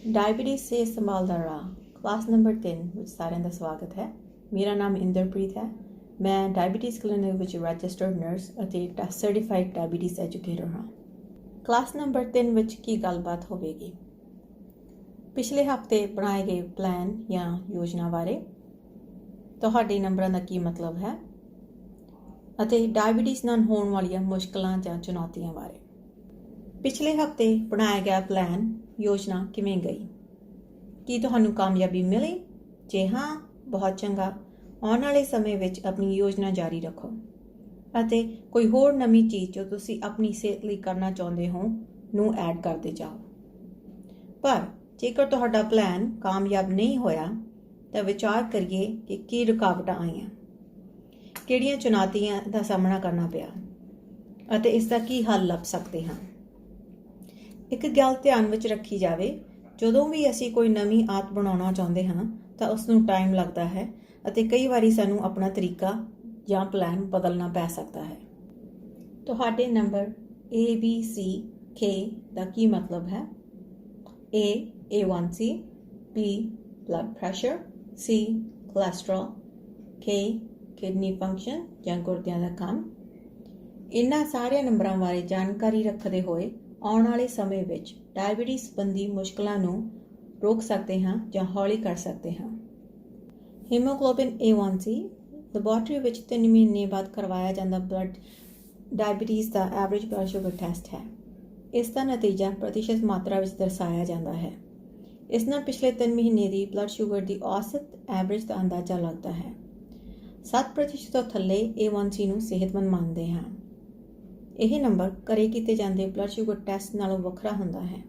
Diabetes ਸੇ ਸੰਭਾਲ ਦਾ ਰਾਹ class number 3 ਵਿੱਚ ਸਾਰਿਆਂ ਦਾ ਸਵਾਗਤ ਹੈ। ਮੇਰਾ ਨਾਮ ਇੰਦਰਪ੍ਰੀਤ ਹੈ। ਮੈਂ ਡਾਇਬਟੀਜ਼ ਕਲੀਨਿਕ ਵਿੱਚ ਰਜਿਸਟਰਡ ਨਰਸ ਅਤੇ ਸਰਟੀਫਾਈਡ ਡਾਇਬਟੀਜ਼ ਐਜੂਕੇਟਰ ਹਾਂ। ਕਲਾਸ ਨੰਬਰ 3 ਵਿੱਚ ਕੀ ਗੱਲਬਾਤ ਹੋਵੇਗੀ? ਪਿਛਲੇ ਹਫ਼ਤੇ ਬਣਾਏ ਗਏ ਪਲਾਨ ਜਾਂ ਯੋਜਨਾ ਬਾਰੇ, ਤੁਹਾਡੇ ਨੰਬਰਾਂ ਦਾ ਕੀ ਮਤਲਬ ਹੈ ਅਤੇ ਡਾਇਬਟੀਜ਼ ਨਾਲ ਹੋਣ ਵਾਲੀਆਂ ਮੁਸ਼ਕਲਾਂ ਜਾਂ ਚੁਣੌਤੀਆਂ ਬਾਰੇ। ਪਿਛਲੇ ਹਫ਼ਤੇ ਬਣਾਇਆ ਗਿਆ ਪਲਾਨ ਯੋਜਨਾ ਕਿਵੇਂ ਗਈ? ਕੀ ਤੁਹਾਨੂੰ ਕਾਮਯਾਬੀ ਮਿਲੀ? ਜੇ ਹਾਂ, ਬਹੁਤ ਚੰਗਾ। ਆਉਣ ਵਾਲੇ ਸਮੇਂ ਵਿੱਚ ਆਪਣੀ ਯੋਜਨਾ ਜਾਰੀ ਰੱਖੋ ਅਤੇ ਕੋਈ ਹੋਰ ਨਵੀਂ ਚੀਜ਼ ਜੋ ਤੁਸੀਂ ਆਪਣੀ ਸਿਹਤ ਲਈ ਕਰਨਾ ਚਾਹੁੰਦੇ ਹੋ ਨੂੰ ਐਡ ਕਰਦੇ ਜਾਓ। ਪਰ ਜੇਕਰ ਤੁਹਾਡਾ ਪਲਾਨ ਕਾਮਯਾਬ ਨਹੀਂ ਹੋਇਆ ਤਾਂ ਵਿਚਾਰ ਕਰੀਏ ਕਿ ਕੀ ਰੁਕਾਵਟਾਂ ਆਈਆਂ, ਕਿਹੜੀਆਂ ਚੁਣੌਤੀਆਂ ਦਾ ਸਾਹਮਣਾ ਕਰਨਾ ਪਿਆ ਅਤੇ ਇਸ ਦਾ ਕੀ ਹੱਲ ਲੱਭ ਸਕਦੇ ਹਾਂ। ਇੱਕ ਗੱਲ ਧਿਆਨ ਵਿੱਚ ਰੱਖੀ ਜਾਵੇ, ਜਦੋਂ ਵੀ ਅਸੀਂ ਕੋਈ ਨਵੀਂ ਆਦਤ ਬਣਾਉਣਾ ਚਾਹੁੰਦੇ ਹਾਂ ਤਾਂ ਉਸ ਨੂੰ ਟਾਈਮ ਲੱਗਦਾ ਹੈ ਅਤੇ ਕਈ ਵਾਰੀ ਸਾਨੂੰ ਆਪਣਾ ਤਰੀਕਾ ਜਾਂ ਪਲਾਨ ਬਦਲਣਾ ਪੈ ਸਕਦਾ ਹੈ। ਤੁਹਾਡੇ ਨੰਬਰ ABC-K ਦਾ ਕੀ ਮਤਲਬ ਹੈ? A. A1C, B. blood pressure, C. cholesterol, K. kidney function ਜਾਂ ਗੁਰਦਿਆਂ ਦਾ ਕੰਮ। ਇਹਨਾਂ ਸਾਰਿਆਂ ਨੰਬਰਾਂ ਬਾਰੇ ਜਾਣਕਾਰੀ ਰੱਖਦੇ ਹੋਏ ਆਉਣ ਵਾਲੇ ਸਮੇਂ ਵਿੱਚ ਡਾਇਬਟੀਜ਼ ਸੰਬੰਧੀ ਮੁਸ਼ਕਲਾਂ ਨੂੰ ਰੋਕ ਸਕਦੇ ਹਾਂ ਜਾਂ ਹੌਲੀ ਕਰ ਸਕਦੇ ਹਾਂ। ਹੀਮੋਗਲੋਬਿਨ A1C ਲੈਬੋਰੇਟਰੀ ਵਿੱਚ 3 ਮਹੀਨੇ ਬਾਅਦ ਕਰਵਾਇਆ ਜਾਂਦਾ ਡਾਇਬਟੀਜ਼ ਦਾ ਐਵਰੇਜ ਬਲੱਡ ਸ਼ੂਗਰ ਟੈਸਟ ਹੈ। ਇਸ ਦਾ ਨਤੀਜਾ ਪ੍ਰਤੀਸ਼ਤ ਮਾਤਰਾ ਵਿੱਚ ਦਰਸਾਇਆ ਜਾਂਦਾ ਹੈ। ਇਸ ਨਾਲ ਪਿਛਲੇ 3 ਮਹੀਨੇ ਦੀ ਬਲੱਡ ਸ਼ੂਗਰ ਦੀ ਔਸਤ ਐਵਰੇਜ ਦਾ ਅੰਦਾਜ਼ਾ ਲੱਗਦਾ ਹੈ। 7% ਤੋਂ ਥੱਲੇ A1C ਨੂੰ ਸਿਹਤਮੰਦ ਮੰਨਦੇ ਹਾਂ। ਇਹ ਨੰਬਰ ਘਰੇ ਕੀਤੇ ਜਾਂਦੇ ਬਲੱਡ ਸ਼ੂਗਰ ਟੈਸਟ ਨਾਲੋਂ ਵੱਖਰਾ ਹੁੰਦਾ ਹੈ।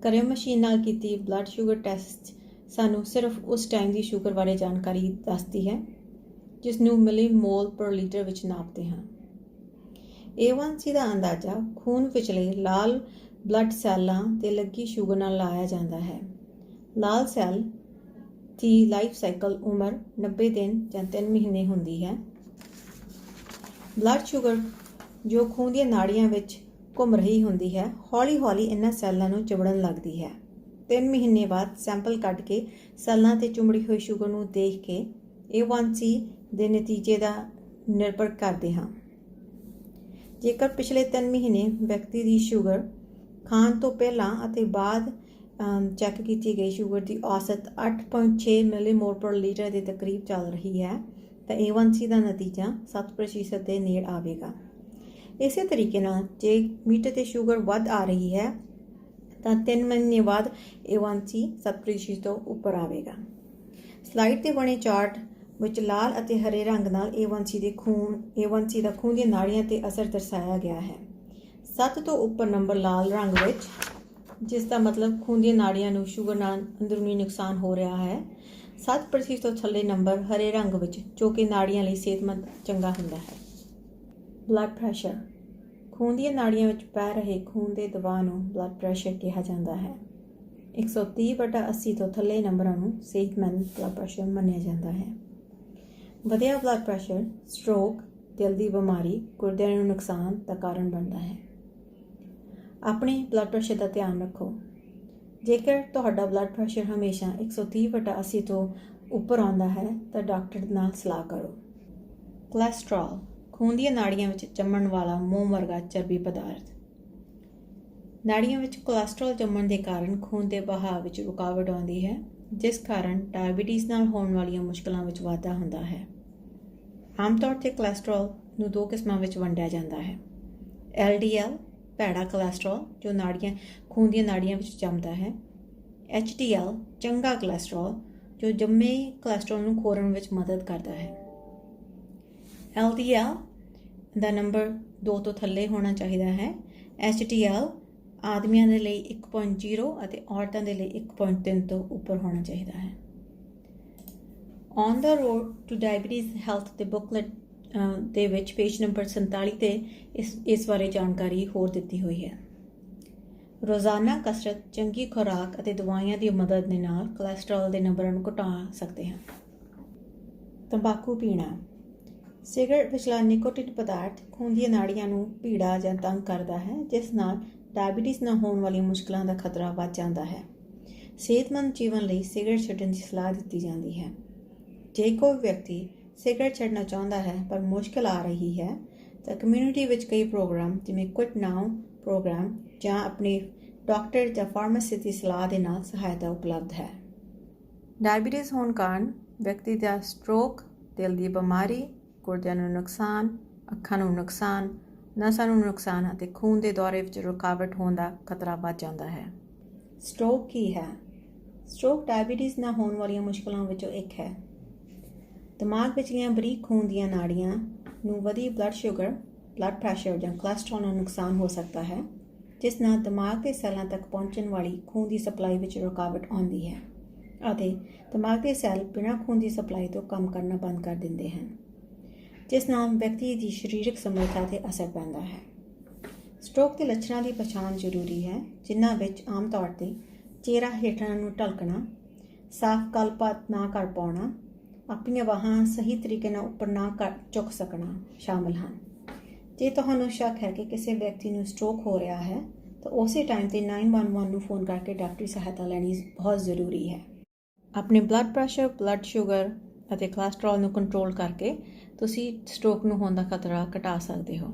ਘਰੇ ਮਸ਼ੀਨ ਨਾਲ ਕੀਤੀ ਬਲੱਡ ਸ਼ੂਗਰ ਟੈਸਟ ਸਾਨੂੰ ਸਿਰਫ ਉਸ ਟਾਈਮ ਦੀ ਸ਼ੂਗਰ ਬਾਰੇ ਜਾਣਕਾਰੀ ਦੱਸਦੀ ਹੈ ਜਿਸ ਨੂੰ ਮਿਲੀਮੋਲ ਪਰ ਲੀਟਰ ਵਿੱਚ ਨਾਪਦੇ ਹਾਂ। A1C ਦਾ ਅੰਦਾਜ਼ਾ ਖੂਨ ਵਿਚਲੇ ਲਾਲ ਬਲੱਡ ਸੈੱਲਾਂ ਤੇ ਲੱਗੀ ਸ਼ੂਗਰ ਨਾਲ ਲਾਇਆ ਜਾਂਦਾ ਹੈ। ਲਾਲ ਸੈੱਲ ਦੀ ਲਾਈਫ ਸਾਈਕਲ ਉਮਰ 90 ਦਿਨ ਜਾਂ 3 ਮਹੀਨੇ ਹੁੰਦੀ ਹੈ। ਬਲੱਡ ਸ਼ੂਗਰ ਜੋ ਖੂਨ ਦੀਆਂ ਨਾੜੀਆਂ ਵਿੱਚ ਘੁੰਮ ਰਹੀ ਹੁੰਦੀ ਹੈ, ਹੌਲੀ-ਹੌਲੀ ਇਹਨਾਂ ਸੈੱਲਾਂ ਨੂੰ ਚਿੰਬੜਨ ਲੱਗਦੀ ਹੈ। 3 ਮਹੀਨੇ ਬਾਅਦ ਸੈਂਪਲ ਕੱਢ ਕੇ ਸੈੱਲਾਂ ਤੇ ਚੁੰਬੜੀ ਹੋਈ ਸ਼ੂਗਰ ਨੂੰ ਦੇਖ ਕੇ A1C ਦੇ ਨਤੀਜੇ ਦਾ ਨਿਰਭਰ ਕਰਦੇ ਹਾਂ। ਜੇਕਰ ਪਿਛਲੇ 3 ਮਹੀਨੇ ਵਿਅਕਤੀ ਦੀ ਸ਼ੂਗਰ ਖਾਣ ਤੋਂ ਪਹਿਲਾਂ ਅਤੇ ਬਾਅਦ ਚੈੱਕ ਕੀਤੀ ਗਈ ਸ਼ੂਗਰ ਦੀ ਔਸਤ 8.6 ਮਿਲੀਮੋਲ ਪਰ ਲੀਟਰ ਦੇ ਤਕਰੀਬ ਚੱਲ ਰਹੀ ਹੈ ਤਾਂ A1C ਦਾ ਨਤੀਜਾ 7% ਦੇ ਨੇੜੇ ਆਵੇਗਾ। ਇਸੇ ਤਰੀਕੇ ਨਾਲ ਜੇ ਮੀਟਰ ਤੇ ਸ਼ੂਗਰ ਵੱਧ ਆ ਰਹੀ ਹੈ ਤਾਂ 3 ਮਹੀਨੇ ਬਾਅਦ A1C 7% ਤੋਂ ਉੱਪਰ ਆਵੇਗਾ। ਸਲਾਈਡ ਤੇ ਬਣੇ ਚਾਰਟ ਵਿੱਚ ਲਾਲ ਅਤੇ ਹਰੇ ਰੰਗ ਨਾਲ A1C ਦਾ ਖੂਨ ਦੀਆਂ ਨਾੜੀਆਂ ਤੇ ਅਸਰ ਦਰਸਾਇਆ ਗਿਆ ਹੈ। 7 ਤੋਂ ਉੱਪਰ ਨੰਬਰ ਲਾਲ ਰੰਗ ਵਿੱਚ, ਜਿਸ ਦਾ ਮਤਲਬ ਖੂਨ ਦੀਆਂ ਨਾੜੀਆਂ ਨੂੰ ਸ਼ੂਗਰ ਨਾਲ ਅੰਦਰੂਨੀ ਨੁਕਸਾਨ ਹੋ ਰਿਹਾ ਹੈ। 7% ਤੋਂ ਥੱਲੇ ਨੰਬਰ ਹਰੇ ਰੰਗ ਵਿੱਚ, ਜੋ ਕਿ ਨਾੜੀਆਂ ਲਈ ਸਿਹਤਮੰਦ ਚੰਗਾ ਹੁੰਦਾ ਹੈ। ਬਲੱਡ ਪ੍ਰੈਸ਼ਰ ਖੂਨ ਦੀਆਂ ਨਾੜੀਆਂ ਵਿੱਚ ਪੈ ਰਹੇ ਖੂਨ ਦੇ ਦਬਾਅ ਨੂੰ ਬਲੱਡ ਪ੍ਰੈਸ਼ਰ ਕਿਹਾ ਜਾਂਦਾ ਹੈ। 130/80 ਤੋਂ ਥੱਲੇ ਨੰਬਰਾਂ ਨੂੰ ਸਿਹਤਮੰਦ ਬਲੱਡ ਪ੍ਰੈਸ਼ਰ ਮੰਨਿਆ ਜਾਂਦਾ ਹੈ। ਵਧਿਆ ਬਲੱਡ ਪ੍ਰੈਸ਼ਰ ਸਟ੍ਰੋਕ, ਦਿਲ ਦੀ ਬਿਮਾਰੀ, ਗੁਰਦਿਆਂ ਨੂੰ ਨੁਕਸਾਨ ਦਾ ਕਾਰਨ ਬਣਦਾ ਹੈ। ਆਪਣੇ ਬਲੱਡ ਪ੍ਰੈਸ਼ਰ ਦਾ ਧਿਆਨ ਰੱਖੋ। ਜੇਕਰ ਤੁਹਾਡਾ ਬਲੱਡ ਪ੍ਰੈਸ਼ਰ ਹਮੇਸ਼ਾ 130/80 ਤੋਂ ਉੱਪਰ ਆਉਂਦਾ ਹੈ ਤਾਂ ਡਾਕਟਰ ਨਾਲ ਸਲਾਹ ਕਰੋ। ਕੋਲੇਸਟ੍ਰੋਲ ਖੂਨ ਦੀਆਂ ਨਾੜੀਆਂ ਵਿੱਚ ਜੰਮਣ ਵਾਲਾ ਮੋਮ ਵਰਗਾ ਚਰਬੀ ਪਦਾਰਥ। ਨਾੜੀਆਂ ਵਿੱਚ ਕੋਲੇਸਟ੍ਰੋਲ ਜੰਮਣ ਦੇ ਕਾਰਨ ਖੂਨ ਦੇ ਵਹਾਅ ਵਿੱਚ ਰੁਕਾਵਟ ਆਉਂਦੀ ਹੈ, ਜਿਸ ਕਾਰਨ ਡਾਇਬਟੀਜ਼ ਨਾਲ ਹੋਣ ਵਾਲੀਆਂ ਮੁਸ਼ਕਲਾਂ ਵਿੱਚ ਵਾਧਾ ਹੁੰਦਾ ਹੈ। ਆਮ ਤੌਰ 'ਤੇ ਕੋਲੇਸਟ੍ਰੋਲ ਨੂੰ 2 ਕਿਸਮਾਂ ਵਿੱਚ ਵੰਡਿਆ ਜਾਂਦਾ ਹੈ। LDL ਭੈੜਾ ਕੋਲੇਸਟ੍ਰੋਲ ਜੋ ਖੂਨ ਦੀਆਂ ਨਾੜੀਆਂ ਵਿੱਚ ਜੰਮਦਾ ਹੈ। HDL ਚੰਗਾ ਕੋਲੇਸਟ੍ਰੋਲ ਜੋ ਜੰਮੇ ਕੋਲੇਸਟ੍ਰੋਲ ਨੂੰ ਖੋਰਨ ਵਿੱਚ ਮਦਦ ਕਰਦਾ ਹੈ। LDL ਦਾ ਨੰਬਰ 2 ਤੋਂ ਥੱਲੇ ਹੋਣਾ ਚਾਹੀਦਾ ਹੈ। HDL ਆਦਮੀਆਂ ਦੇ ਲਈ 1.0 ਅਤੇ ਔਰਤਾਂ ਦੇ ਲਈ 1.3 ਤੋਂ ਉੱਪਰ ਹੋਣਾ ਚਾਹੀਦਾ ਹੈ। On the road to diabetes health ਦੇ ਬੁਕਲੇਟ ਦੇ ਵਿੱਚ ਪੇਜ ਨੰਬਰ 47 ਤੇ ਇਸ ਬਾਰੇ ਜਾਣਕਾਰੀ ਹੋਰ ਦਿੱਤੀ ਹੋਈ ਹੈ। ਰੋਜ਼ਾਨਾ ਕਸਰਤ, ਚੰਗੀ ਖੁਰਾਕ ਅਤੇ ਦਵਾਈਆਂ ਦੀ ਮਦਦ ਦੇ ਨਾਲ ਕੋਲੇਸਟ੍ਰੋਲ ਦੇ ਨੰਬਰਾਂ ਨੂੰ ਘਟਾ ਸਕਦੇ ਹਾਂ। ਤੰਬਾਕੂ ਪੀਣਾ ਸਿਗਰਟ ਵਿਚਲਾ ਨਿਕੋਟਿਨ ਪਦਾਰਥ ਖੂਨ ਦੀਆਂ ਨਾੜੀਆਂ ਨੂੰ ਭੀੜਾ ਜਾਂ ਤੰਗ ਕਰਦਾ ਹੈ, ਜਿਸ ਨਾਲ ਡਾਇਬਟੀਜ਼ ਨਾਲ ਹੋਣ ਵਾਲੀਆਂ ਮੁਸ਼ਕਲਾਂ ਦਾ ਖਤਰਾ ਵੱਧ ਜਾਂਦਾ ਹੈ। ਸਿਹਤਮੰਦ ਜੀਵਨ ਲਈ ਸਿਗਰਟ ਛੱਡਣ ਦੀ ਸਲਾਹ ਦਿੱਤੀ ਜਾਂਦੀ ਹੈ। ਜੇ ਕੋਈ ਵਿਅਕਤੀ ਸਿਗਰਟ ਛੱਡਣਾ ਚਾਹੁੰਦਾ ਹੈ ਪਰ ਮੁਸ਼ਕਿਲ ਆ ਰਹੀ ਹੈ ਤਾਂ ਕਮਿਊਨਿਟੀ ਵਿੱਚ ਕਈ ਪ੍ਰੋਗਰਾਮ ਜਿਵੇਂ ਕੁਇਟ ਨਾਓ ਪ੍ਰੋਗਰਾਮ ਜਾਂ ਆਪਣੇ ਡਾਕਟਰ ਜਾਂ ਫਾਰਮਾਸਿਸਟ ਦੀ ਸਲਾਹ ਦੇ ਨਾਲ ਸਹਾਇਤਾ ਉਪਲਬਧ ਹੈ। ਡਾਇਬੀਟੀਜ਼ ਹੋਣ ਕਾਰਨ ਵਿਅਕਤੀ ਦਾ ਸਟ੍ਰੋਕ, ਦਿਲ ਦੀ ਬਿਮਾਰੀ, ਗੁਰਦਿਆਂ ਨੂੰ ਨੁਕਸਾਨ, ਅੱਖਾਂ ਨੂੰ ਨੁਕਸਾਨ, ਨਸਾਂ ਨੂੰ ਨੁਕਸਾਨ ਅਤੇ ਖੂਨ ਦੇ ਦੌਰੇ ਵਿੱਚ ਰੁਕਾਵਟ ਹੋਣ ਦਾ ਖਤਰਾ ਵੱਧ ਜਾਂਦਾ ਹੈ। ਸਟ੍ਰੋਕ ਕੀ ਹੈ? ਸਟ੍ਰੋਕ ਡਾਇਬੀਟੀਜ਼ ਨਾਲ ਹੋਣ ਵਾਲੀਆਂ ਮੁਸ਼ਕਲਾਂ ਵਿੱਚੋਂ ਇੱਕ ਹੈ। ਦਿਮਾਗ ਵਿਚਲੀਆਂ ਬਰੀਕ ਖੂਨ ਦੀਆਂ ਨਾੜੀਆਂ ਨੂੰ ਵਧੀ ਬਲੱਡ ਸ਼ੂਗਰ, ਬਲੱਡ ਪ੍ਰੈਸ਼ਰ ਜਾਂ ਕੋਲੈਸਟਰੋਲ ਨਾਲ ਨੁਕਸਾਨ ਹੋ ਸਕਦਾ ਹੈ, ਜਿਸ ਨਾਲ ਦਿਮਾਗ ਦੇ ਸੈੱਲਾਂ ਤੱਕ ਪਹੁੰਚਣ ਵਾਲੀ ਖੂਨ ਦੀ ਸਪਲਾਈ ਵਿੱਚ ਰੁਕਾਵਟ ਆਉਂਦੀ ਹੈ ਅਤੇ ਦਿਮਾਗ ਦੇ ਸੈੱਲ ਬਿਨਾਂ ਖੂਨ ਦੀ ਸਪਲਾਈ ਤੋਂ ਕੰਮ ਕਰਨਾ ਬੰਦ ਕਰ ਦਿੰਦੇ ਹਨ, ਜਿਸ ਨਾਲ ਵਿਅਕਤੀ ਦੀ ਸਰੀਰਕ ਸਮਰੱਥਾ 'ਤੇ ਅਸਰ ਪੈਂਦਾ ਹੈ। ਸਟ੍ਰੋਕ ਦੇ ਲੱਛਣਾਂ ਦੀ ਪਛਾਣ ਜ਼ਰੂਰੀ ਹੈ, ਜਿਨ੍ਹਾਂ ਵਿੱਚ ਆਮ ਤੌਰ 'ਤੇ ਚਿਹਰਾ ਹੇਠਾਂ ਨੂੰ ਢਲਕਣਾ, ਸਾਫ਼ ਗੱਲਬਾਤ ਨਾ ਕਰ ਪਾਉਣਾ, ਆਪਣੀਆਂ ਬਾਹਾਂ ਸਹੀ ਤਰੀਕੇ ਨਾਲ ਉੱਪਰ ਨਾ ਚੁੱਕ ਸਕਣਾ ਸ਼ਾਮਲ ਹਨ। ਜੇ ਤੁਹਾਨੂੰ ਸ਼ੱਕ ਹੈ ਕਿ ਕਿਸੇ ਵਿਅਕਤੀ ਨੂੰ ਸਟ੍ਰੋਕ ਹੋ ਰਿਹਾ ਹੈ ਤਾਂ ਉਸੇ ਟਾਈਮ 'ਤੇ 911 ਨੂੰ ਫੋਨ ਕਰਕੇ ਡਾਕਟਰੀ ਸਹਾਇਤਾ ਲੈਣੀ ਬਹੁਤ ਜ਼ਰੂਰੀ ਹੈ। ਆਪਣੇ ਬਲੱਡ ਪ੍ਰੈਸ਼ਰ, ਬਲੱਡ ਸ਼ੂਗਰ ਅਤੇ ਕੋਲੈਸਟਰੋਲ ਨੂੰ ਕੰਟਰੋਲ ਕਰਕੇ ਤੁਸੀਂ ਸਟ੍ਰੋਕ ਨੂੰ ਹੋਣ ਦਾ ਖਤਰਾ ਘਟਾ ਸਕਦੇ ਹੋ।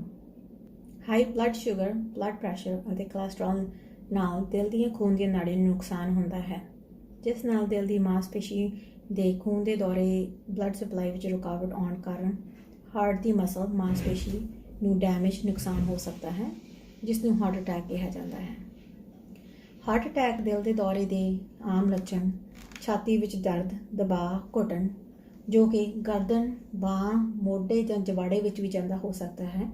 High blood sugar, blood pressure ਅਤੇ ਕੋਲੈਸਟਰੋਲ ਨਾਲ ਦਿਲ ਦੀਆਂ ਖੂਨ ਦੀਆਂ ਨਾੜੀਆਂ ਨੂੰ ਨੁਕਸਾਨ ਹੁੰਦਾ ਹੈ, ਜਿਸ ਨਾਲ ਦਿਲ ਦੀ ਮਾਸਪੇਸ਼ੀ ਦੇ ਖੂਨ ਦੇ ਦੌਰੇ, ਬਲੱਡ ਸਪਲਾਈ ਵਿੱਚ ਰੁਕਾਵਟ ਆਉਣ ਕਾਰਨ ਹਾਰਟ ਦੀ ਮਸਲ ਮਾਸਪੇਸ਼ੀ ਨੂੰ ਡੈਮੇਜ, ਨੁਕਸਾਨ ਹੋ ਸਕਦਾ ਹੈ, ਜਿਸ ਨੂੰ ਹਾਰਟ ਅਟੈਕ ਕਿਹਾ ਜਾਂਦਾ ਹੈ। ਹਾਰਟ ਅਟੈਕ ਦਿਲ ਦੇ ਦੌਰੇ ਦੇ ਆਮ ਲੱਛਣ ਛਾਤੀ ਵਿੱਚ ਦਰਦ, ਦਬਾਅ, ਘੁਟਨ, ਜੋ ਕਿ ਗਰਦਨ, ਬਾਂਹ, ਮੋਢੇ ਜਾਂ ਜਵਾੜੇ ਵਿੱਚ ਵੀ ਜਾਂਦਾ ਹੋ ਸਕਦਾ ਹੈ।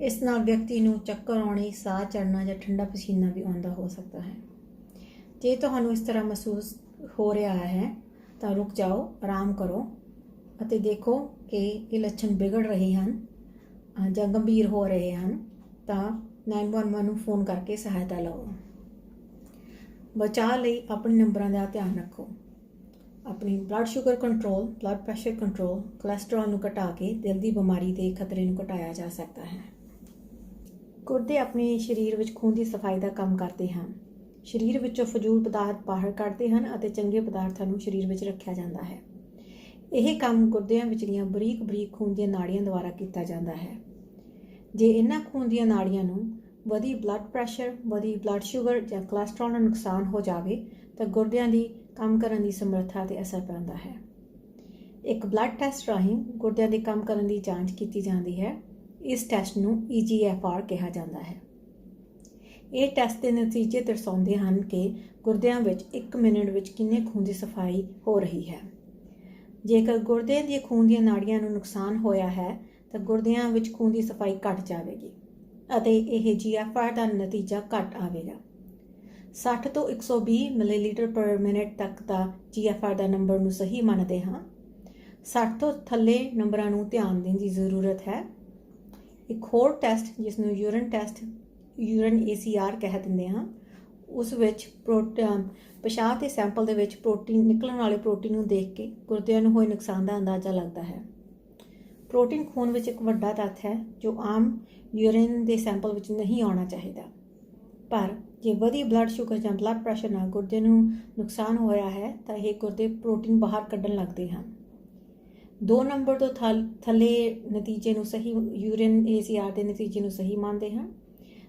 ਇਸ ਨਾਲ ਵਿਅਕਤੀ ਨੂੰ ਚੱਕਰ ਆਉਣੇ, ਸਾਹ ਚੜ੍ਹਨਾ ਜਾਂ ਠੰਡਾ ਪਸੀਨਾ ਵੀ ਆਉਂਦਾ ਹੋ ਸਕਦਾ ਹੈ। ਜੇ ਤੁਹਾਨੂੰ ਇਸ ਤਰ੍ਹਾਂ ਮਹਿਸੂਸ ਹੋ ਰਿਹਾ ਹੈ ਤਾਂ ਰੁਕ ਜਾਓ, ਆਰਾਮ ਕਰੋ ਅਤੇ ਦੇਖੋ ਕਿ ਇਹ ਲੱਛਣ ਵਿਗੜ ਰਹੇ ਹਨ ਜਾਂ ਗੰਭੀਰ ਹੋ ਰਹੇ ਹਨ ਤਾਂ 911 ਨੂੰ ਫੋਨ ਕਰਕੇ ਸਹਾਇਤਾ ਲਓ। ਬਚਾਅ ਲਈ ਆਪਣੇ ਨੰਬਰਾਂ ਦਾ ਧਿਆਨ ਰੱਖੋ। ਆਪਣੀ blood sugar control, blood pressure control, cholesterol ਨੂੰ ਘਟਾ ਕੇ ਦਿਲ ਦੀ ਬਿਮਾਰੀ ਦੇ ਖਤਰੇ ਨੂੰ ਘਟਾਇਆ ਜਾ ਸਕਦਾ ਹੈ। ਗੁਰਦੇ ਆਪਣੇ ਸਰੀਰ ਵਿੱਚ ਖੂਨ ਦੀ ਸਫਾਈ ਦਾ ਕੰਮ ਕਰਦੇ ਹਨ। ਸਰੀਰ ਵਿੱਚੋਂ ਫਜ਼ੂਲ ਪਦਾਰਥ ਬਾਹਰ ਕੱਢਦੇ ਹਨ ਅਤੇ ਚੰਗੇ ਪਦਾਰਥਾਂ ਨੂੰ ਸਰੀਰ ਵਿੱਚ ਰੱਖਿਆ ਜਾਂਦਾ ਹੈ। ਇਹ ਕੰਮ ਗੁਰਦਿਆਂ ਵਿਚਲੀਆਂ ਬਰੀਕ ਖੂਨ ਦੀਆਂ ਨਾੜੀਆਂ ਦੁਆਰਾ ਕੀਤਾ ਜਾਂਦਾ ਹੈ। ਜੇ ਇਹਨਾਂ ਖੂਨ ਦੀਆਂ ਨਾੜੀਆਂ ਨੂੰ ਵਧੀ ਬਲੱਡ ਪ੍ਰੈਸ਼ਰ, ਵਧੀ ਬਲੱਡ ਸ਼ੂਗਰ ਜਾਂ ਕੋਲੈਸਟਰੋਲ ਨਾਲ ਨੁਕਸਾਨ ਹੋ ਜਾਵੇ ਤਾਂ ਗੁਰਦਿਆਂ ਦੀ ਕੰਮ ਕਰਨ ਦੀ ਸਮਰੱਥਾ 'ਤੇ ਅਸਰ ਪੈਂਦਾ ਹੈ। ਇੱਕ ਬਲੱਡ ਟੈਸਟ ਰਾਹੀਂ ਗੁਰਦਿਆਂ ਦੇ ਕੰਮ ਕਰਨ ਦੀ ਜਾਂਚ ਕੀਤੀ ਜਾਂਦੀ ਹੈ। ਇਸ ਟੈਸਟ ਨੂੰ EGFR ਕਿਹਾ ਜਾਂਦਾ ਹੈ। ਇਹ ਟੈਸਟ ਦੇ ਨਤੀਜੇ ਦਰਸਾਉਂਦੇ ਹਨ ਕਿ ਗੁਰਦਿਆਂ ਵਿੱਚ 1 ਮਿੰਟ ਵਿੱਚ ਕਿੰਨੇ ਖੂਨ ਦੀ ਸਫਾਈ ਹੋ ਰਹੀ ਹੈ। ਜੇਕਰ ਗੁਰਦਿਆਂ ਦੀਆਂ ਖੂਨ ਦੀਆਂ ਨਾੜੀਆਂ ਨੂੰ ਨੁਕਸਾਨ ਹੋਇਆ ਹੈ ਤਾਂ ਗੁਰਦਿਆਂ ਵਿੱਚ ਖੂਨ ਦੀ ਸਫਾਈ ਘਟ ਜਾਵੇਗੀ ਅਤੇ ਇਹ GFR ਦਾ ਨਤੀਜਾ ਘੱਟ ਆਵੇਗਾ। 60 ਤੋਂ 120 ਮਿਲੀਲੀਟਰ ਪਰ ਮਿੰਟ ਤੱਕ ਦਾ GFR ਦਾ ਨੰਬਰ ਨੂੰ ਸਹੀ ਮੰਨਦੇ ਹਾਂ। 60 ਤੋਂ ਥੱਲੇ ਨੰਬਰਾਂ ਨੂੰ ਧਿਆਨ ਦੇਣ ਦੀ ਜ਼ਰੂਰਤ ਹੈ। ਇੱਕ ਹੋਰ ਟੈਸਟ ਜਿਸ ਨੂੰ ਯੂਰਿਨ ACR ਕਹਿ ਦਿੰਦੇ ਹਾਂ, ਉਸ ਵਿੱਚ ਪਿਸ਼ਾਬ ਦੇ ਸੈਂਪਲ ਦੇ ਵਿੱਚ ਨਿਕਲਣ ਵਾਲੇ ਪ੍ਰੋਟੀਨ ਨੂੰ ਦੇਖ ਕੇ ਗੁਰਦਿਆਂ ਨੂੰ ਹੋਏ ਨੁਕਸਾਨ ਦਾ ਅੰਦਾਜ਼ਾ ਲੱਗਦਾ ਹੈ। ਪ੍ਰੋਟੀਨ ਖੂਨ ਵਿੱਚ ਇੱਕ ਵੱਡਾ ਤੱਤ ਹੈ ਜੋ ਆਮ ਯੂਰਿਨ ਦੇ ਸੈਂਪਲ ਵਿੱਚ ਨਹੀਂ ਆਉਣਾ ਚਾਹੀਦਾ, ਪਰ ਜੇ ਵਧੀ ਬਲੱਡ ਸ਼ੂਗਰ ਜਾਂ ਬਲੱਡ ਪ੍ਰੈਸ਼ਰ ਨਾਲ ਗੁਰਦੇ ਨੂੰ ਨੁਕਸਾਨ ਹੋਇਆ ਹੈ ਤਾਂ ਇਹ ਗੁਰਦੇ ਪ੍ਰੋਟੀਨ ਬਾਹਰ ਕੱਢਣ ਲੱਗਦੇ ਹਨ। 2 ਨੰਬਰ ਤੋਂ ਥੱਲੇ ਨਤੀਜੇ ਨੂੰ ਸਹੀ ਯੂਰਿਨ ACR ਦੇ ਨਤੀਜੇ ਨੂੰ ਸਹੀ ਮੰਨਦੇ ਹਨ।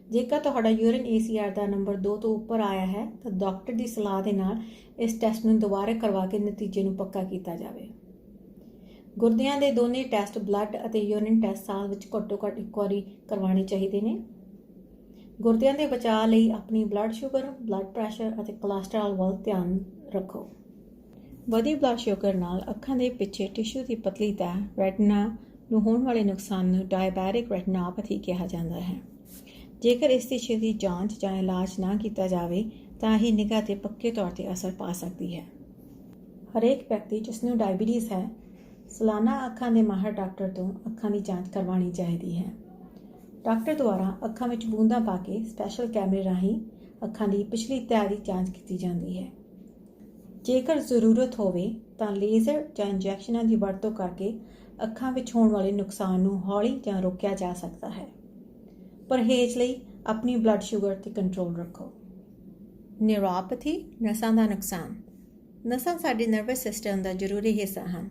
ਜੇਕਰ ਤੁਹਾਡਾ ਯੂਰਿਨ ACR ਦਾ ਨੰਬਰ 2 ਤੋਂ ਉੱਪਰ ਆਇਆ ਹੈ ਤਾਂ ਡਾਕਟਰ ਦੀ ਸਲਾਹ ਦੇ ਨਾਲ ਇਸ ਟੈਸਟ ਨੂੰ ਦੁਬਾਰਾ ਕਰਵਾ ਕੇ ਨਤੀਜੇ ਨੂੰ ਪੱਕਾ ਕੀਤਾ ਜਾਵੇ। ਗੁਰਦਿਆਂ ਦੇ ਦੋਨੇ ਟੈਸਟ, ਬਲੱਡ ਅਤੇ ਯੂਰਿਨ ਟੈਸਟ, ਸਾਲ ਵਿੱਚ ਘੱਟੋ ਘੱਟ 1 ਵਾਰੀ ਕਰਵਾਉਣੇ ਚਾਹੀਦੇ ਨੇ। ਗੁਰਦਿਆਂ ਦੇ ਬਚਾਅ ਲਈ ਆਪਣੀ ਬਲੱਡ ਸ਼ੂਗਰ, ਬਲੱਡ ਪ੍ਰੈਸ਼ਰ ਅਤੇ ਕੋਲੈਸਟਰੋਲ ਵੱਲ ਧਿਆਨ ਰੱਖੋ। ਵਧੀ ਬਲੱਡ ਸ਼ੂਗਰ ਨਾਲ ਅੱਖਾਂ ਦੇ ਪਿੱਛੇ ਟਿਸ਼ੂ ਦੀ ਪਤਲੀ ਤਹਿ, ਰੈਟਿਨਾ ਨੂੰ ਹੋਣ ਵਾਲੇ ਨੁਕਸਾਨ ਨੂੰ ਡਾਇਬੈਟਿਕ ਰੈਟੀਨਾਪੈਥੀ ਕਿਹਾ ਜਾਂਦਾ ਹੈ। ਜੇਕਰ ਇਸ ਦੀ ਛੇਤੀ ਜਾਂਚ ਜਾਂ ਇਲਾਜ ਨਾ ਕੀਤਾ ਜਾਵੇ ਤਾਂ ਇਹ ਨਿਗਾਹ 'ਤੇ ਪੱਕੇ ਤੌਰ 'ਤੇ ਅਸਰ ਪਾ ਸਕਦੀ ਹੈ। ਹਰੇਕ ਵਿਅਕਤੀ ਜਿਸ ਨੂੰ ਡਾਇਬੀਟੀਜ਼ ਹੈ, ਸਾਲਾਨਾ ਅੱਖਾਂ ਦੇ ਮਾਹਰ ਡਾਕਟਰ ਤੋਂ ਅੱਖਾਂ ਦੀ ਜਾਂਚ ਕਰਵਾਉਣੀ ਚਾਹੀਦੀ ਹੈ। ਡਾਕਟਰ ਦੁਆਰਾ ਅੱਖਾਂ ਵਿੱਚ ਬੂੰਦਾਂ ਪਾ ਕੇ ਸਪੈਸ਼ਲ ਕੈਮਰੇ ਰਾਹੀਂ ਅੱਖਾਂ ਦੀ ਪਿਛਲੀ ਤਹਿ ਦੀ ਜਾਂਚ ਕੀਤੀ ਜਾਂਦੀ ਹੈ। ਜੇਕਰ ਜ਼ਰੂਰਤ ਹੋਵੇ ਤਾਂ ਲੇਜ਼ਰ ਜਾਂ ਇੰਜੈਕਸ਼ਨਾਂ ਦੀ ਵਰਤੋਂ ਕਰਕੇ ਅੱਖਾਂ ਵਿੱਚ ਹੋਣ ਵਾਲੇ ਨੁਕਸਾਨ ਨੂੰ ਹੌਲੀ ਜਾਂ ਰੋਕਿਆ ਜਾ ਸਕਦਾ ਹੈ। ਪਰਹੇਜ਼ ਲਈ ਆਪਣੀ ਬਲੱਡ ਸ਼ੂਗਰ 'ਤੇ ਕੰਟਰੋਲ ਰੱਖੋ। ਨਿਊਰੋਪੈਥੀ, ਨਸਾਂ ਦਾ ਨੁਕਸਾਨ। ਨਸਾਂ ਸਾਡੇ ਨਰਵਸ ਸਿਸਟਮ ਦਾ ਜ਼ਰੂਰੀ ਹਿੱਸਾ ਹਨ।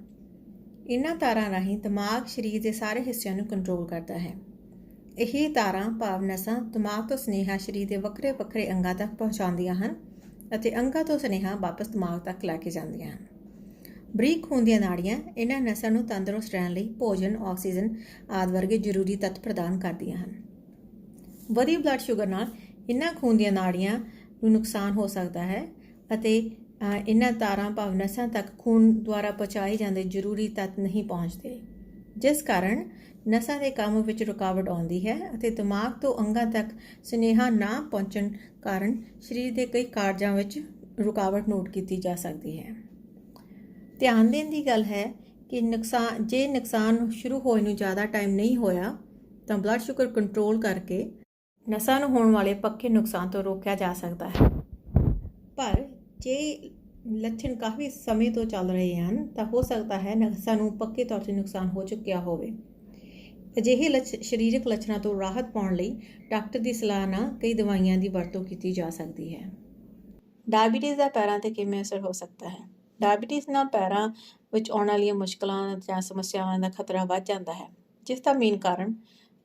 ਇਹਨਾਂ ਤਾਰਾਂ ਰਾਹੀਂ ਦਿਮਾਗ ਸਰੀਰ ਦੇ ਸਾਰੇ ਹਿੱਸਿਆਂ ਨੂੰ ਕੰਟਰੋਲ ਕਰਦਾ ਹੈ। ਇਹੀ ਤਾਰਾਂ ਭਾਵ ਨਸਾਂ ਦਿਮਾਗ ਤੋਂ ਸੁਨੇਹਾ ਸਰੀਰ ਦੇ ਵੱਖਰੇ ਵੱਖਰੇ ਅੰਗਾਂ ਤੱਕ ਪਹੁੰਚਾਉਂਦੀਆਂ ਹਨ ਅਤੇ ਅੰਗਾਂ ਤੋਂ ਸੁਨੇਹਾ ਵਾਪਸ ਦਿਮਾਗ ਤੱਕ ਲੈ ਕੇ ਜਾਂਦੀਆਂ ਹਨ। ਬਰੀਕ ਖੂਨ ਦੀਆਂ ਨਾੜੀਆਂ ਇਹਨਾਂ ਨਸਾਂ ਨੂੰ ਤੰਦਰੁਸਤ ਰਹਿਣ ਲਈ ਭੋਜਨ, ਆਕਸੀਜਨ ਆਦਿ ਵਰਗੇ ਜ਼ਰੂਰੀ ਤੱਤ ਪ੍ਰਦਾਨ ਕਰਦੀਆਂ ਹਨ। ਵਧੀ ਬਲੱਡ ਸ਼ੂਗਰ ਨਾਲ ਇਹਨਾਂ ਖੂਨ ਦੀਆਂ ਨਾੜੀਆਂ ਨੂੰ ਨੁਕਸਾਨ ਹੋ ਸਕਦਾ ਹੈ ਅਤੇ ਇਹਨਾਂ ਤਾਰਾਂ ਭਾਵ ਨਸਾਂ ਤੱਕ ਖੂਨ ਦੁਆਰਾ ਪਹੁੰਚਾਏ ਜਾਂਦੇ ਜ਼ਰੂਰੀ ਤੱਤ ਨਹੀਂ ਪਹੁੰਚਦੇ, ਜਿਸ ਕਾਰਨ ਨਸਾਂ ਦੇ ਕੰਮ ਵਿੱਚ ਰੁਕਾਵਟ ਆਉਂਦੀ ਹੈ ਅਤੇ ਦਿਮਾਗ ਤੋਂ ਅੰਗਾਂ ਤੱਕ ਸੁਨੇਹਾ ਨਾ ਪਹੁੰਚਣ ਕਾਰਨ ਸਰੀਰ ਦੇ ਕਈ ਕਾਰਜਾਂ ਵਿੱਚ ਰੁਕਾਵਟ ਨੋਟ ਕੀਤੀ ਜਾ ਸਕਦੀ ਹੈ। ਧਿਆਨ ਦੇਣ ਦੀ ਗੱਲ ਹੈ ਕਿ ਜੇ ਨੁਕਸਾਨ ਸ਼ੁਰੂ ਹੋਏ ਨੂੰ ਜ਼ਿਆਦਾ ਟਾਈਮ ਨਹੀਂ ਹੋਇਆ ਤਾਂ ਬਲੱਡ ਸ਼ੂਗਰ ਕੰਟਰੋਲ ਕਰਕੇ ਨਸਾਂ ਨੂੰ ਹੋਣ ਵਾਲੇ ਪੱਕੇ ਨੁਕਸਾਨ ਤੋਂ ਰੋਕਿਆ ਜਾ ਸਕਦਾ ਹੈ। ਪਰ ਜੇ ਲੱਛਣ ਕਾਫੀ ਸਮੇਂ ਤੋਂ ਚੱਲ ਰਹੇ ਹਨ ਤਾਂ ਹੋ ਸਕਦਾ ਹੈ ਨਸਾਂ ਨੂੰ ਪੱਕੇ ਤੌਰ 'ਤੇ ਨੁਕਸਾਨ ਹੋ ਚੁੱਕਿਆ ਹੋਵੇ। ਅਜਿਹੇ ਸਰੀਰਕ ਲੱਛਣਾਂ ਤੋਂ ਰਾਹਤ ਪਾਉਣ ਲਈ ਡਾਕਟਰ ਦੀ ਸਲਾਹ ਨਾਲ ਕਈ ਦਵਾਈਆਂ ਦੀ ਵਰਤੋਂ ਕੀਤੀ ਜਾ ਸਕਦੀ ਹੈ। ਡਾਇਬੀਟੀਜ਼ ਦਾ ਪੈਰਾਂ 'ਤੇ ਕਿਵੇਂ ਅਸਰ ਹੋ ਸਕਦਾ ਹੈ? ਡਾਇਬੀਟੀਜ਼ ਨਾਲ ਪੈਰਾਂ ਵਿੱਚ ਆਉਣ ਵਾਲੀਆਂ ਮੁਸ਼ਕਲਾਂ ਜਾਂ ਸਮੱਸਿਆਵਾਂ ਦਾ ਖਤਰਾ ਵੱਧ ਜਾਂਦਾ ਹੈ, ਜਿਸ ਦਾ ਮੇਨ ਕਾਰਨ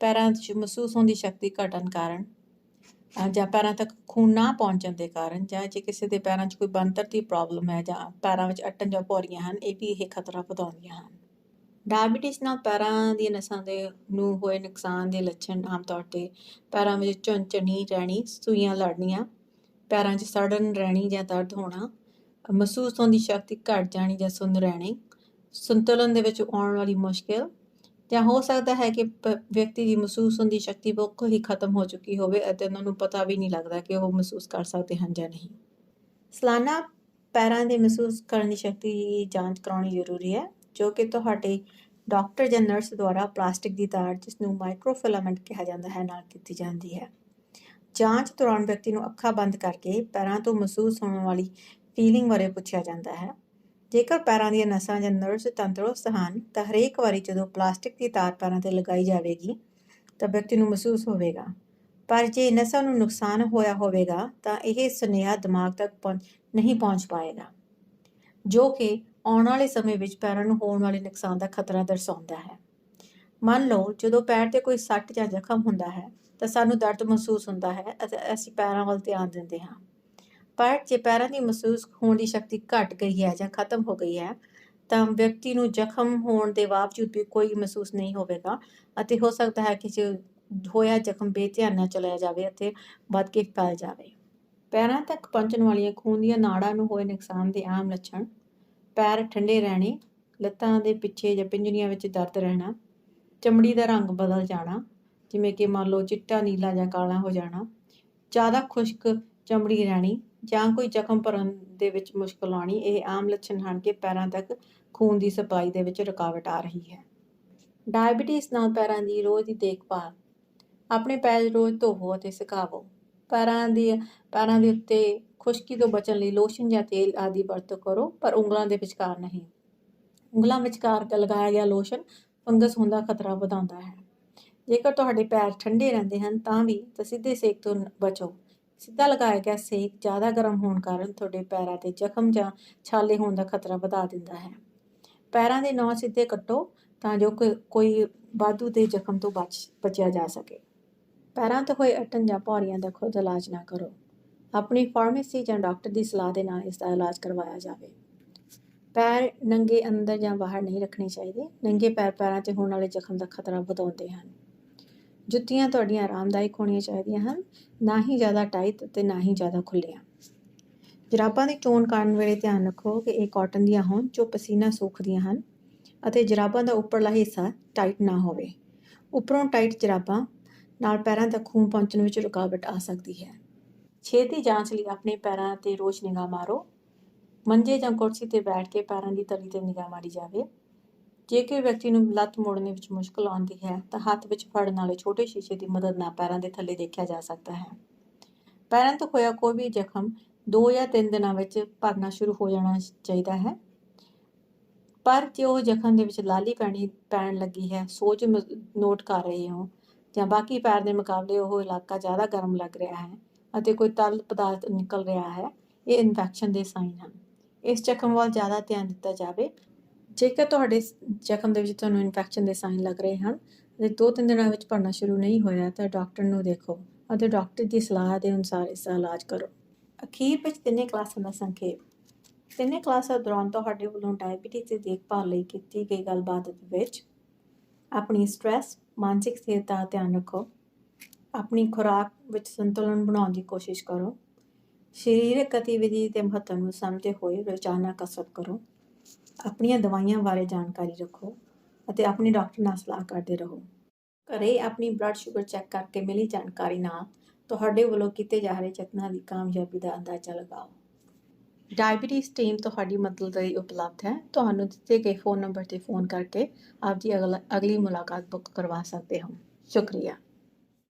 ਪੈਰਾਂ 'ਚ ਮਹਿਸੂਸ ਹੁੰਦੀ ਸ਼ਕਤੀ ਘਟਣ ਕਾਰਨ ਜਾਂ ਪੈਰਾਂ ਤੱਕ ਖੂਨ ਨਾ ਪਹੁੰਚਣ ਦੇ ਕਾਰਨ, ਜਾਂ ਜੇ ਕਿਸੇ ਦੇ ਪੈਰਾਂ 'ਚ ਕੋਈ ਬਣਤਰ ਦੀ ਪ੍ਰੋਬਲਮ ਹੈ ਜਾਂ ਪੈਰਾਂ ਵਿੱਚ ਅਟਣ ਜਾਂ ਭੌਰੀਆਂ ਹਨ, ਇਹ ਵੀ ਇਹ ਖਤਰਾ ਵਧਾਉਂਦੀਆਂ ਹਨ। ਡਾਇਬੀਟੀਜ਼ ਨਾਲ ਪੈਰਾਂ ਦੀਆਂ ਨਸਾਂ ਨੂੰ ਹੋਏ ਨੁਕਸਾਨ ਦੇ ਲੱਛਣ ਆਮ ਤੌਰ 'ਤੇ ਪੈਰਾਂ ਵਿੱਚ ਝੁੰਝਣੀ ਰਹਿਣੀ, ਸੂਈਆਂ ਲੜਨੀਆਂ, ਪੈਰਾਂ 'ਚ ਸੜਨ ਰਹਿਣੀ ਜਾਂ ਦਰਦ ਹੋਣਾ, ਮਹਿਸੂਸ ਹੁੰਦੀ ਸ਼ਕਤੀ ਘਟ ਜਾਣੀ ਜਾਂ ਸੁੰਨ ਰਹਿਣੀ, ਸੰਤੁਲਨ ਦੇ ਵਿੱਚ ਆਉਣ ਵਾਲੀ ਮੁਸ਼ਕਿਲ, ਜਾਂ ਹੋ ਸਕਦਾ ਹੈ ਕਿ ਵਿਅਕਤੀ ਦੀ ਮਹਿਸੂਸ ਹੁੰਦੀ ਸ਼ਕਤੀ ਬਿਲਕੁਲ ਹੀ ਖਤਮ ਹੋ ਚੁੱਕੀ ਹੋਵੇ ਅਤੇ ਉਹਨਾਂ ਨੂੰ ਪਤਾ ਵੀ ਨਹੀਂ ਲੱਗਦਾ ਕਿ ਉਹ ਮਹਿਸੂਸ ਕਰ ਸਕਦੇ ਹਨ ਜਾਂ ਨਹੀਂ। ਸਾਲਾਨਾ ਪੈਰਾਂ ਦੇ ਮਹਿਸੂਸ ਕਰਨ ਦੀ ਸ਼ਕਤੀ ਦੀ ਜਾਂਚ ਕਰਾਉਣੀ ਜ਼ਰੂਰੀ ਹੈ, ਜੋ ਕਿ ਤੁਹਾਡੇ ਡਾਕਟਰ ਜਾਂ ਨਰਸ ਦੁਆਰਾ ਪਲਾਸਟਿਕ ਦੀ ਤਾਰ, ਜਿਸ ਨੂੰ ਮਾਈਕਰੋਫਿਲਾਮੈਂਟ ਕਿਹਾ ਜਾਂਦਾ ਹੈ, ਨਾਲ ਕੀਤੀ ਜਾਂਦੀ ਹੈ। ਜਾਂਚ ਦੌਰਾਨ ਵਿਅਕਤੀ ਨੂੰ ਅੱਖਾਂ ਬੰਦ ਕਰਕੇ ਪੈਰਾਂ ਤੋਂ ਮਹਿਸੂਸ ਹੋਣ ਵਾਲੀ ਫੀਲਿੰਗ ਬਾਰੇ ਪੁੱਛਿਆ ਜਾਂਦਾ ਹੈ। ਜੇਕਰ ਪੈਰਾਂ ਦੀਆਂ ਨਸਾਂ ਜਾਂ ਨਰਵਸ ਤੰਦਰੁਸਤ ਹਨ ਤਾਂ ਹਰੇਕ ਵਾਰੀ ਜਦੋਂ ਪਲਾਸਟਿਕ ਦੀ ਤਾਰ ਪੈਰਾਂ 'ਤੇ ਲਗਾਈ ਜਾਵੇਗੀ ਤਾਂ ਵਿਅਕਤੀ ਨੂੰ ਮਹਿਸੂਸ ਹੋਵੇਗਾ। ਪਰ ਜੇ ਨਸਾਂ ਨੂੰ ਨੁਕਸਾਨ ਹੋਇਆ ਹੋਵੇਗਾ ਤਾਂ ਇਹ ਸੁਨੇਹਾ ਦਿਮਾਗ ਤੱਕ ਨਹੀਂ ਪਹੁੰਚ ਪਾਏਗਾ, ਜੋ ਕਿ ਆਉਣ ਵਾਲੇ ਸਮੇਂ ਵਿੱਚ ਪੈਰਾਂ ਨੂੰ ਹੋਣ ਵਾਲੇ ਨੁਕਸਾਨ ਦਾ ਖਤਰਾ ਦਰਸਾਉਂਦਾ ਹੈ। ਮੰਨ ਲਓ ਜਦੋਂ ਪੈਰ 'ਤੇ ਕੋਈ ਸੱਟ ਜਾਂ ਜ਼ਖਮ ਹੁੰਦਾ ਹੈ ਤਾਂ ਸਾਨੂੰ ਦਰਦ ਮਹਿਸੂਸ ਹੁੰਦਾ ਹੈ ਅਤੇ ਅਸੀਂ ਪੈਰਾਂ ਵੱਲ ਧਿਆਨ ਦਿੰਦੇ ਹਾਂ। ਪਰ ਜੇ ਪੈਰਾਂ ਦੀ ਮਹਿਸੂਸ ਹੋਣ ਦੀ ਸ਼ਕਤੀ ਘਟ ਗਈ ਹੈ ਜਾਂ ਖਤਮ ਹੋ ਗਈ ਹੈ ਤਾਂ ਵਿਅਕਤੀ ਨੂੰ ਜ਼ਖਮ ਹੋਣ ਦੇ ਬਾਵਜੂਦ ਵੀ ਕੋਈ ਮਹਿਸੂਸ ਨਹੀਂ ਹੋਵੇਗਾ ਅਤੇ ਹੋ ਸਕਦਾ ਹੈ ਕਿ ਜੋ ਹੋਇਆ ਜ਼ਖਮ ਬੇਧਿਆਨ ਨਾਲ ਚਲਿਆ ਜਾਵੇ ਅਤੇ ਵੱਧ ਕੇ ਫੈਲ ਜਾਵੇ। ਪੈਰਾਂ ਤੱਕ ਪਹੁੰਚਣ ਵਾਲੀਆਂ ਖੂਨ ਦੀਆਂ ਨਾੜਾਂ ਨੂੰ ਹੋਏ ਨੁਕਸਾਨ ਦੇ ਆਮ ਲੱਛਣ: ਪੈਰ ਠੰਡੇ ਰਹਿਣੇ, ਲੱਤਾਂ ਦੇ ਪਿੱਛੇ ਜਾਂ ਪਿੰਜੜੀਆਂ ਵਿੱਚ ਦਰਦ ਰਹਿਣਾ, ਚਮੜੀ ਦਾ ਰੰਗ ਬਦਲ ਜਾਣਾ, ਜਿਵੇਂ ਕਿ ਮੰਨ ਲਓ ਚਿੱਟਾ, ਨੀਲਾ ਜਾਂ ਕਾਲਾ ਹੋ ਜਾਣਾ, ਜ਼ਿਆਦਾ ਖੁਸ਼ਕ ਚਮੜੀ ਰਹਿਣੀ ਜਾਂ ਕੋਈ ਜ਼ਖਮ ਭਰਨ ਦੇ ਵਿੱਚ ਮੁਸ਼ਕਲ ਆਉਣੀ। ਇਹ ਆਮ ਲੱਛਣ ਹਨ ਕਿ ਪੈਰਾਂ ਤੱਕ ਖੂਨ ਦੀ ਸਪਲਾਈ ਦੇ ਵਿੱਚ ਰੁਕਾਵਟ ਆ ਰਹੀ ਹੈ। ਡਾਇਬੀਟੀਜ਼ ਨਾਲ ਪੈਰਾਂ ਦੀ ਰੋਜ਼ ਦੀ ਦੇਖਭਾਲ: ਆਪਣੇ ਪੈਰ ਰੋਜ਼ ਧੋਵੋ ਅਤੇ ਸੁਕਾਵੋ। ਪੈਰਾਂ ਦੇ ਉੱਤੇ ਖੁਸ਼ਕੀ ਤੋਂ ਬਚਣ ਲਈ ਲੋਸ਼ਨ ਜਾਂ ਤੇਲ ਆਦਿ ਵਰਤੋਂ ਕਰੋ, ਪਰ ਉਂਗਲਾਂ ਦੇ ਵਿਚਕਾਰ ਨਹੀਂ। ਉਂਗਲਾਂ ਵਿਚਕਾਰ ਲਗਾਇਆ ਗਿਆ ਲੋਸ਼ਨ ਫੰਗਸ ਹੋਣ ਦਾ ਖਤਰਾ ਵਧਾਉਂਦਾ ਹੈ। ਜੇਕਰ ਤੁਹਾਡੇ ਪੈਰ ਠੰਡੇ ਰਹਿੰਦੇ ਹਨ ਤਾਂ ਸਿੱਧੇ ਸੇਕ ਤੋਂ ਬਚੋ। ਸਿੱਧਾ ਲਗਾਇਆ ਗਿਆ ਸੇਕ ਜ਼ਿਆਦਾ ਗਰਮ ਹੋਣ ਕਾਰਨ ਤੁਹਾਡੇ ਪੈਰਾਂ 'ਤੇ ਜ਼ਖਮ ਜਾਂ ਛਾਲੇ ਹੋਣ ਦਾ ਖਤਰਾ ਵਧਾ ਦਿੰਦਾ ਹੈ। ਪੈਰਾਂ ਦੇ ਨੌਂ ਸਿੱਧੇ ਕੱਟੋ ਤਾਂ ਜੋ ਕੋਈ ਵਾਧੂ ਦੇ ਜ਼ਖਮ ਤੋਂ ਬਚਿਆ ਜਾ ਸਕੇ। ਪੈਰਾਂ 'ਤੇ ਹੋਏ ਅਟਣ ਜਾਂ ਭੌਰੀਆਂ ਦਾ ਖੁਦ ਇਲਾਜ ਨਾ ਕਰੋ। ਆਪਣੀ ਫਾਰਮੇਸੀ ਜਾਂ ਡਾਕਟਰ ਦੀ ਸਲਾਹ ਦੇ ਨਾਲ ਇਸ ਦਾ ਇਲਾਜ ਕਰਵਾਇਆ ਜਾਵੇ। ਪੈਰ ਨੰਗੇ ਅੰਦਰ ਜਾਂ ਬਾਹਰ ਨਹੀਂ ਰੱਖਣੇ ਚਾਹੀਦੇ। ਨੰਗੇ ਪੈਰਾਂ 'ਤੇ ਹੋਣ ਵਾਲੇ ਜ਼ਖਮ ਦਾ ਖਤਰਾ ਵਧਾਉਂਦੇ ਹਨ। ਜੁੱਤੀਆਂ ਤੁਹਾਡੀਆਂ ਆਰਾਮਦਾਇਕ ਹੋਣੀਆਂ ਚਾਹੀਦੀਆਂ ਹਨ, ਨਾ ਹੀ ਜ਼ਿਆਦਾ ਟਾਈਟ ਅਤੇ ਨਾ ਹੀ ਜ਼ਿਆਦਾ ਖੁੱਲ੍ਹੀਆਂ। ਜੁਰਾਬਾਂ ਦੀ ਚੋਣ ਕਰਨ ਵੇਲੇ ਧਿਆਨ ਰੱਖੋ ਕਿ ਇਹ ਕਾਟਨ ਦੀਆਂ ਹੋਣ ਜੋ ਪਸੀਨਾ ਸੋਖਦੀਆਂ ਹਨ ਅਤੇ ਜੁਰਾਬਾਂ ਦਾ ਉੱਪਰਲਾ ਹਿੱਸਾ ਟਾਈਟ ਨਾ ਹੋਵੇ। ਉੱਪਰੋਂ ਟਾਈਟ ਜੁਰਾਬਾਂ ਨਾਲ ਪੈਰਾਂ ਤੱਕ ਖੂਨ ਪਹੁੰਚਣ ਵਿੱਚ ਰੁਕਾਵਟ ਆ ਸਕਦੀ ਹੈ। ਛੇਤੀ ਜਾਂਚ ਲਈ ਆਪਣੇ ਪੈਰਾਂ 'ਤੇ ਰੋਜ਼ ਨਿਗਾਹ ਮਾਰੋ। ਮੰਜੇ ਜਾਂ ਕੁਰਸੀ 'ਤੇ ਬੈਠ ਕੇ ਪੈਰਾਂ ਦੀ ਤਲੀ 'ਤੇ ਨਿਗਾਹ ਮਾਰੀ ਜਾਵੇ। ਜੇਕਰ ਵਿਅਕਤੀ ਨੂੰ ਲੱਤ ਮੋੜਨੇ ਵਿੱਚ ਮੁਸ਼ਕਲ ਆਉਂਦੀ ਹੈ ਤਾਂ ਹੱਥ ਵਿੱਚ ਫੜਨ ਵਾਲੇ ਛੋਟੇ ਸ਼ੀਸ਼ੇ ਦੀ ਮਦਦ ਨਾਲ ਪੈਰਾਂ ਦੇ ਥੱਲੇ ਦੇਖਿਆ ਜਾ ਸਕਦਾ ਹੈ। ਪੈਰਾਂ ਤੋਂ ਹੋਇਆ ਕੋਈ ਵੀ ਜ਼ਖਮ 2 ਜਾਂ 3 ਦਿਨਾਂ ਵਿੱਚ ਭਰਨਾ ਸ਼ੁਰੂ ਹੋ ਜਾਣਾ ਚਾਹੀਦਾ ਹੈ। ਪਰ ਜੇ ਉਹ ਜ਼ਖਮ ਦੇ ਵਿੱਚ ਲਾਲੀ ਪੈਣ ਲੱਗੀ ਹੈ, ਸੋਜ ਨੋਟ ਕਰ ਰਹੇ ਹੋ ਜਾਂ ਬਾਕੀ ਪੈਰ ਦੇ ਮੁਕਾਬਲੇ ਉਹ ਇਲਾਕਾ ਜ਼ਿਆਦਾ ਗਰਮ ਲੱਗ ਰਿਹਾ ਹੈ ਅਤੇ ਕੋਈ ਤਰਲ ਪਦਾਰਥ ਨਿਕਲ ਰਿਹਾ ਹੈ, ਇਹ ਇਨਫੈਕਸ਼ਨ ਦੇ ਸਾਈਨ ਹਨ। ਇਸ ਜ਼ਖਮ ਵੱਲ ਜ਼ਿਆਦਾ ਧਿਆਨ ਦਿੱਤਾ ਜਾਵੇ। ਜੇਕਰ ਤੁਹਾਡੇ ਜ਼ਖਮ ਦੇ ਵਿੱਚ ਤੁਹਾਨੂੰ ਇਨਫੈਕਸ਼ਨ ਦੇ ਸਾਈਨ ਲੱਗ ਰਹੇ ਹਨ ਅਤੇ 2-3 ਦਿਨਾਂ ਵਿੱਚ ਭਰਨਾ ਸ਼ੁਰੂ ਨਹੀਂ ਹੋਇਆ ਤਾਂ ਡਾਕਟਰ ਨੂੰ ਦੇਖੋ ਅਤੇ ਡਾਕਟਰ ਦੀ ਸਲਾਹ ਦੇ ਅਨੁਸਾਰ ਇਸ ਦਾ ਇਲਾਜ ਕਰੋ। ਅਖੀਰ ਵਿੱਚ ਤਿੰਨੇ ਕਲਾਸਾਂ ਦਾ ਸੰਖੇਪ। ਤਿੰਨੇ ਕਲਾਸਾਂ ਦੌਰਾਨ ਤੁਹਾਡੇ ਵੱਲੋਂ ਡਾਇਬਟੀਜ਼ ਦੀ ਦੇਖਭਾਲ ਲਈ ਕੀਤੀ ਗਈ ਗੱਲਬਾਤ ਵਿੱਚ ਆਪਣੀ ਸਟ੍ਰੈਸ, ਮਾਨਸਿਕ ਸਿਹਤ ਦਾ ਧਿਆਨ ਰੱਖੋ, ਆਪਣੀ ਖੁਰਾਕ ਵਿੱਚ ਸੰਤੁਲਨ ਬਣਾਉਣ ਦੀ ਕੋਸ਼ਿਸ਼ ਕਰੋ, ਸਰੀਰਕ ਗਤੀਵਿਧੀ ਦੇ ਮਹੱਤਵ ਨੂੰ ਸਮਝਦੇ ਹੋਏ ਰੋਜ਼ਾਨਾ ਕਸਰਤ ਕਰੋ, ਆਪਣੀਆਂ ਦਵਾਈਆਂ ਬਾਰੇ ਜਾਣਕਾਰੀ ਰੱਖੋ ਅਤੇ ਆਪਣੇ ਡਾਕਟਰ ਨਾਲ ਸਲਾਹ ਕਰਦੇ ਰਹੋ। ਘਰੇ ਆਪਣੀ ਬਲੱਡ ਸ਼ੂਗਰ ਚੈੱਕ ਕਰਕੇ ਮਿਲੀ ਜਾਣਕਾਰੀ ਨਾਲ ਤੁਹਾਡੇ ਵੱਲੋਂ ਕੀਤੇ ਜਾ ਰਹੇ ਯਤਨਾਂ ਦੀ ਕਾਮਯਾਬੀ ਦਾ ਅੰਦਾਜ਼ਾ ਲਗਾਓ। ਡਾਇਬਟੀਜ਼ ਟੀਮ ਤੁਹਾਡੀ ਮਦਦ ਲਈ ਉਪਲਬਧ ਹੈ। ਤੁਹਾਨੂੰ ਦਿੱਤੇ ਗਏ ਫ਼ੋਨ ਨੰਬਰ 'ਤੇ ਫ਼ੋਨ ਕਰਕੇ ਆਪਦੀ ਅਗਲੀ ਮੁਲਾਕਾਤ ਬੁੱਕ ਕਰਵਾ ਸਕਦੇ ਹੋ। ਸ਼ੁਕਰੀਆ।